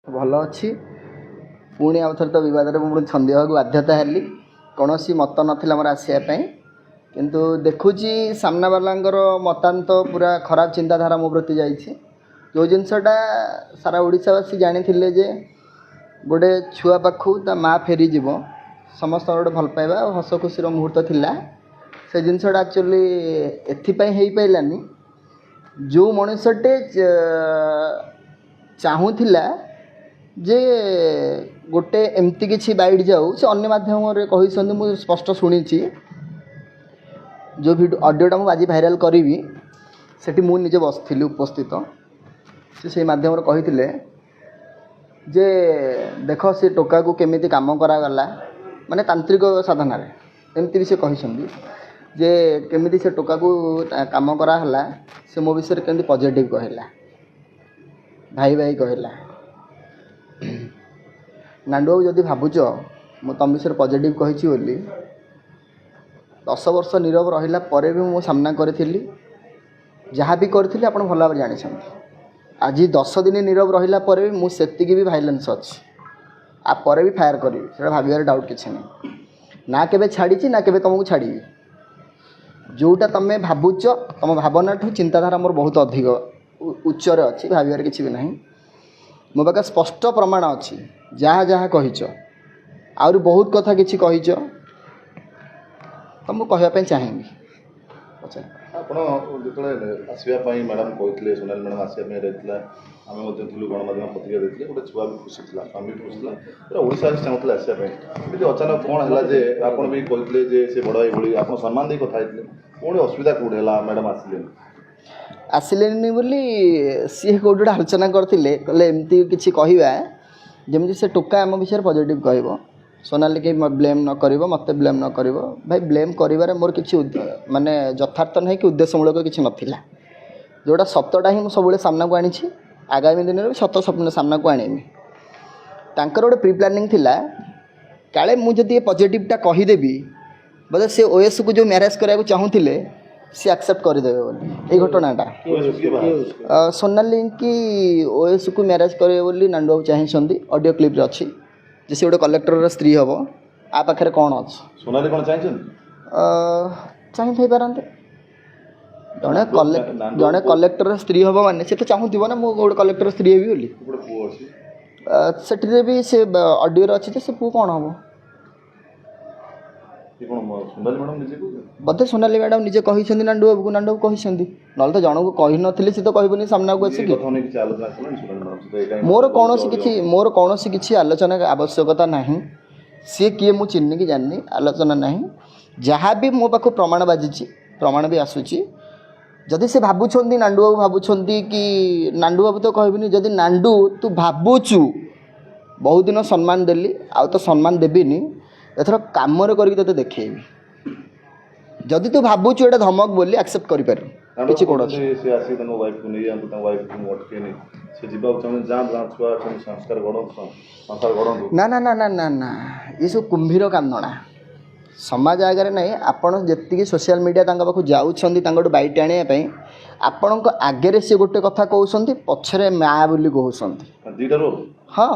भल अच्छी पुणी आउ थरे तो बद में छंदी हाँ बाध्यता हेली कौन मत नाला मोर आसवाई किंतु देखुची सामना वालांकर मतांत पूरा खराब चिंताधारा मो प्रति जाइए जो जिनसटा सारा ओडावासी जानी जे गोटे छुआ पाखु ता माँ फेरी जीव समस्त गोटे भल पाइबा हस खुशी मुहूर्त थिला से जिनसटा एक्चुअली एथिपाई हो पारानी जो मनुष्यटे चाहूला जे गोटे एमती किसी बाइट जाऊ से अन्य माध्यम कहते मुझे स्पष्ट शुणी जो वीडियो ऑडियोटा मुझे आज भाइराल करी सेठी मु निजे बसती उपस्थित से माध्यम कहते जे देख से टोका को केमिति काम करागला माने तांत्रिक साधन एमती भी से कहते जे केमिति से टोका को काम कराला से मो विषय केमती पॉजिटिव कहला भाई भाई कहला नांडू बाबू जदि भावुच मु तुम विषय पॉजिटिव कही बोली 10 वर्ष नीरव रहिला परे भी मु सामना करी जहाँ भी करी आप भल भाव जानी आज 10 दिन नीरव रहिला परे भी मुझे भी भाइलेंस अच्छी आपर भी फायर करी से भाव डाउट किसी नहीं ना केबे छाड़ी ना केबे तुमको छाड़ी जोटा तुम्हें भावुच तुम भावना ठू चिंताधारा मोर बहुत अधिक उच्चर अच्छी भाव किसी भी ना मो पाखे स्पष्ट प्रमाण अच्छी जहाँ जहाँ कहीच आउरी बहुत कथा किसी कहीच तो मुझे कहवाई चाहिए अच्छा ଆପଣ ଯେତେବେଳେ ଆସିବା ପାଇଁ ମ୍ୟାଡ଼ାମ୍ କହିଥିଲେ ସୋନାଲି ମ୍ୟାଡ଼ାମ୍ ଆସିବା ପାଇଁ ରହିଥିଲା ଆମେ ମଧ୍ୟ ଥିଲୁ ଗଣମାଧ୍ୟମ ପତ୍ରିକା ଦେଇଥିଲେ ଗୋଟେ ଛୁଆ ବି ଖୁସି ଥିଲା ସ୍ୱାମୀ ବି ଖୁସି ଥିଲା ପୁରା ଓଡ଼ିଶା ଚାହୁଁଥିଲେ ଆସିବା ପାଇଁ କିନ୍ତୁ ଅଚାନକ କ'ଣ ହେଲା ଯେ ଆପଣ ବି କହିଥିଲେ ଯେ ସେ ବଡ଼ ଭାଇ ଭଳି ଆପଣ ସମ୍ମାନ ଦେଇ କଥା ହେଇଥିଲେ ପୁଣି ଅସୁବିଧା କେଉଁଠି ହେଲା ମ୍ୟାଡ଼ାମ୍ ଆସିଲେନି ବୋଲି ସିଏ କେଉଁଠି ଗୋଟେ ଆଲୋଚନା କରିଥିଲେ କହିଲେ ଏମିତି କିଛି କହିବା ଯେମିତି ସେ ଟୋକା ଆମ ବିଷୟରେ ପଜିଟିଭ୍ କହିବ सोनाली के ब्लेम न कर मत ब्लेम न कर भाई ब्लेम कर मोर किसी माने यथार्थ नहीं कि उद्देश्यमूलक किसी नाला जोटा सतटा ही सब सामना को आनी आगामी दिन में सत सपन सामना को आनी गोटे प्री प्लानिंग थिला काले मुझे पॉजिटिवटा कहीदेवी बोले से ओएस को जो मैरेज कराया चाहूले सी एक्सेप्ट करदेवे बोली ये घटनाटा सोनाली की ओएस को मैरेज करे बोली नांडू बाबू चाहिए ऑडियो क्लिप अच्छी जैसे गोटे कलेक्टर स्त्री हम आ पाखे कौन अच्छे सोनाली कौन चाहिए पारते जड़े कलेक्टर स्त्री हम माने से तो चाहूब ना मु गोटे कलेक्टर स्त्री हेबी बोली से भी से ऑडियो अच्छी तो से पु कौन हम बोधे सोनाली मैडम निजे कही नांडू बाबू नांडू बाबू कही ना तो जन को कही नी सी तो कहबनी सामना को आसिक मोर कौन किसी आलोचना आवश्यकता ना सी किए मु चिन्ह की जानी आलोचना ना जहाँ भी मो पाख प्रमाण बाजी प्रमाण भी आसूची जदि से भावुं नांडू बाबू भावुं कि नांडू बाबू तो कहबिनी जदि नांडू तू भावुचु बहुत दिन सम्मान देली आउ तो सम्मान देवीनी एथर कम करते देखी जदि तू भावुचु एटा धमक बोली एक्सेप्ट कर किसी कौन ना ना ना ना ना ना ये सब कुंभीर कांदना समाज आगे ना आपड़ जी सोशल मीडिया पाखु जाऊँ बैट आने आपण आगे सी गोटे कथा कहते पछरे माँ बोली कहते हाँ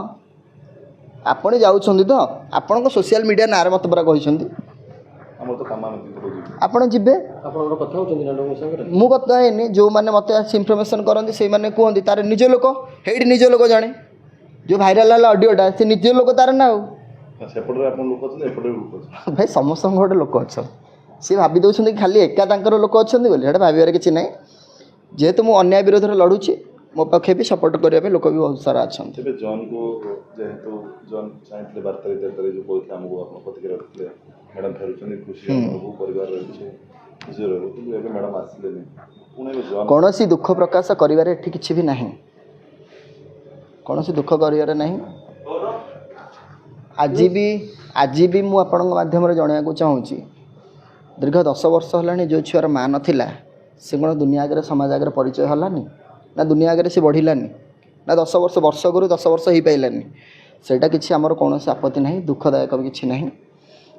आपण जाऊँ तो आपण सोशल मीडिया ना मत परा कहते आपड़ जी मु कथा है जो मैंने मत इनफर्मेशन करते से मैंने कहते तार निज लोक हेट निज लोक जाने जो भाइराल है ऑडियोटा से निज लोक तार ना भाई समस्त गोटे लोक अच्छा सी भावी दौरान खाली एका लोक अच्छा बोले भाव किसी ना जेहेतु मुझे अन्याय विरोध में लड़ुची मो पाखे भी सपोर्ट करने लोक भी बहुत सारा अच्छा जॉन को जेहेतु जॉन चाहिए वार्ता जो कहते आमको प्रतिक्रिया रखते मैडम फेरुचंदी खुशी अनुभव परिवार खुशी रही मैडम आसिले कौन सी दुख प्रकाश करिवारे किसी भी नहीं कौन सी दुख करिवारे नहीं आज भी मु आपण माध्यम जनवाक चाहूँगी दीर्घ 10 वर्ष है जो छुआर माँ नाला से कौन दुनिया आगे समाज आगे परिचय हलानी ना दुनिया आगे से बढ़लानी ना 10 वर्ष वर्ष करू 10 वर्ष हो पारानी सेटा किसी आमर कौन आपत्ति ना दुखदायक भी किसी ना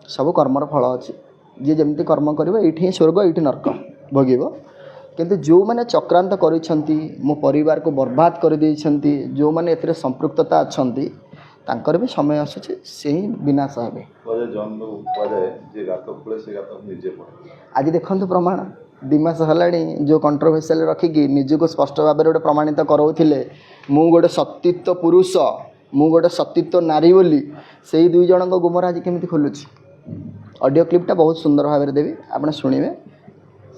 सब कर्मर फल अच्छी जी जमी कर्म कर ये स्वर्ग ये नरक भोग କିନ୍ତୁ ଯେଉଁମାନେ ଚକ୍ରାନ୍ତ କରିଛନ୍ତି ମୋ ପରିବାରକୁ ବର୍ବାଦ କରିଦେଇଛନ୍ତି, ଯେଉଁମାନେ ଏଥିରେ ସମ୍ପୃକ୍ତତା ଅଛନ୍ତି, ତାଙ୍କର ବି ସମୟ ଆସୁଛି ସେ ହିଁ ବିନାଶ ହେବେ। କୁହାଯାଏ ଜନ୍ମରୁ କୁହାଯାଏ ଯେ ଗାତ ଖୋଳେ ସେ ଗାତ ନିଜେ ପଡ଼େ। ଆଜି ଦେଖନ୍ତୁ ପ୍ରମାଣ 2 ମାସ ହେଲାଣି ଯେଉଁ କଣ୍ଟ୍ରୋଭର୍ସିଆଲ ରଖିକି ନିଜକୁ ସ୍ପଷ୍ଟ ଭାବରେ ଗୋଟେ ପ୍ରମାଣିତ କରାଉଥିଲେ ମୁଁ ଗୋଟେ ସତୀତ୍ୱ ପୁରୁଷ, ମୁଁ ଗୋଟେ ସତୀତ୍ୱ ନାରୀ ବୋଲି, ସେଇ 2 ଜଣଙ୍କ ଗୁମର ଆଜି କେମିତି ଖୋଲୁଛି। ଅଡ଼ିଓ କ୍ଲିପ୍ଟା ବହୁତ ସୁନ୍ଦର ଭାବରେ ଦେବି, ଆପଣ ଶୁଣିବେ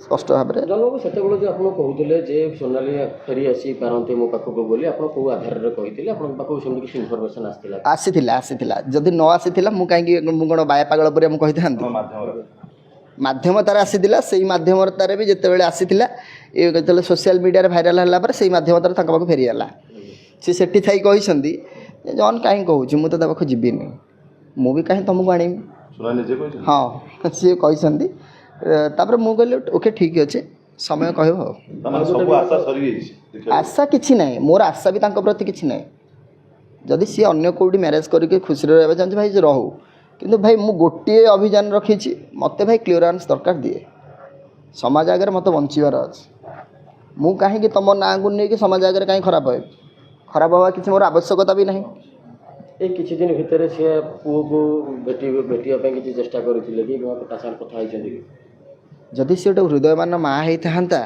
ସ୍ପଷ୍ଟ ଭାବରେ। ଜଣକୁ ସେତେବେଳେ ଯେଉଁ ଆପଣ କହୁଥିଲେ ଯେ ସୋନାଲି ଫେରି ଆସିପାରନ୍ତି ମୋ ପାଖକୁ ବୋଲି, ଆପଣ କେଉଁ ଆଧାରରେ କହିଥିଲେ? ଆପଣଙ୍କ ପାଖକୁ ସେମିତି କିଛି ଇନଫର୍ମେସନ୍ ଆସିଥିଲା ଯଦି ନ ଆସିଥିଲା ମୁଁ କାହିଁକି ମୁଁ କ'ଣ ବାୟା ପାଗଳ ପରିଆ ମୁଁ କହିଥାନ୍ତି। ମାଧ୍ୟମତାରେ ଆସିଥିଲା, ସେଇ ମାଧ୍ୟମତାରେ ବି ଯେତେବେଳେ ଆସିଥିଲା ଯେତେବେଳେ ସୋସିଆଲ ମିଡ଼ିଆରେ ଭାଇରାଲ୍ ହେଲା ପରେ ସେଇ ମାଧ୍ୟମତାରେ ତାଙ୍କ ପାଖକୁ ଫେରିଗଲା। ସେ ସେଠି ଥାଇ କହିଛନ୍ତି ଯେ ଜନ୍ କାହିଁ କହୁଛି ମୁଁ ତ ତା ପାଖକୁ ଯିବିନି, ମୁଁ ବି କାହିଁ ତୁମକୁ ଆଣିବି। ହଁ ସିଏ କହିଛନ୍ତି। ତାପରେ ମୁଁ କହିଲି ଓକେ ଠିକ୍ ଅଛି ସମୟ କହିବ ଆଉ। ଆଶା କିଛି ନାହିଁ, ମୋର ଆଶା ବି ତାଙ୍କ ପ୍ରତି କିଛି ନାହିଁ। ଯଦି ସିଏ ଅନ୍ୟ କେଉଁଠି ମ୍ୟାରେଜ୍ କରିକି ଖୁସିରେ ରହିବା ଚାହୁଁଛି ଭାଇ ରହୁ, କିନ୍ତୁ ଭାଇ ମୁଁ ଗୋଟିଏ ଅଭିଯାନ ରଖିଛି, ମୋତେ ଭାଇ କ୍ଲିୟରାନ୍ସ ଦରକାର ଦିଏ। ସମାଜ ଆଗରେ ମୋତେ ବଞ୍ଚିବାର ଅଛି। ମୁଁ କାହିଁକି ତୁମ ନାଁକୁ ନେଇକି ସମାଜ ଆଗରେ କାହିଁ ଖରାପ ହେବି? ଖରାପ ହେବା କିଛି ମୋର ଆବଶ୍ୟକତା ବି ନାହିଁ। ଏଇ କିଛି ଦିନ ଭିତରେ ସେ ପୁଅକୁ ଭେଟିବା ପାଇଁ କିଛି ଚେଷ୍ଟା କରିଥିଲେ କି ତା ସାଙ୍ଗରେ କଥା ହେଇଛନ୍ତି କି? ଯଦି ସେ ଗୋଟେ ହୃଦୟମାନ ମା ହେଇଥାନ୍ତା,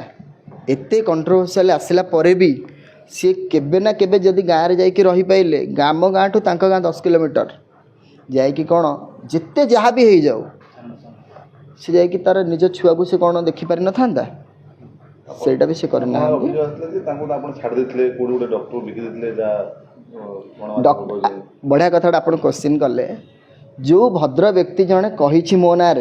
ଏତେ କଣ୍ଟ୍ରୋଭର୍ସିଆଲ ଆସିଲା ପରେ ବି ସିଏ କେବେ ନା କେବେ ଯଦି ଗାଁରେ ଯାଇକି ରହିପାରିଲେ, ଆମ ଗାଁଠୁ ତାଙ୍କ ଗାଁ 10 କିଲୋମିଟର, ଯାଇକି କ'ଣ ଯେତେ ଯାହା ବି ହେଇଯାଉ ସେ ଯାଇକି ତାର ନିଜ ଛୁଆକୁ ସେ କ'ଣ ଦେଖିପାରିନଥାନ୍ତା? ସେଇଟା ବି ସେ କରିନାହାନ୍ତି। ବଢ଼ିଆ କଥାଟା ଆପଣ କ୍ୱେଶ୍ଚିନ୍ କଲେ। ଯେଉଁ ଭଦ୍ର ବ୍ୟକ୍ତି ଜଣେ କହିଛି ମୋ ନାଁରେ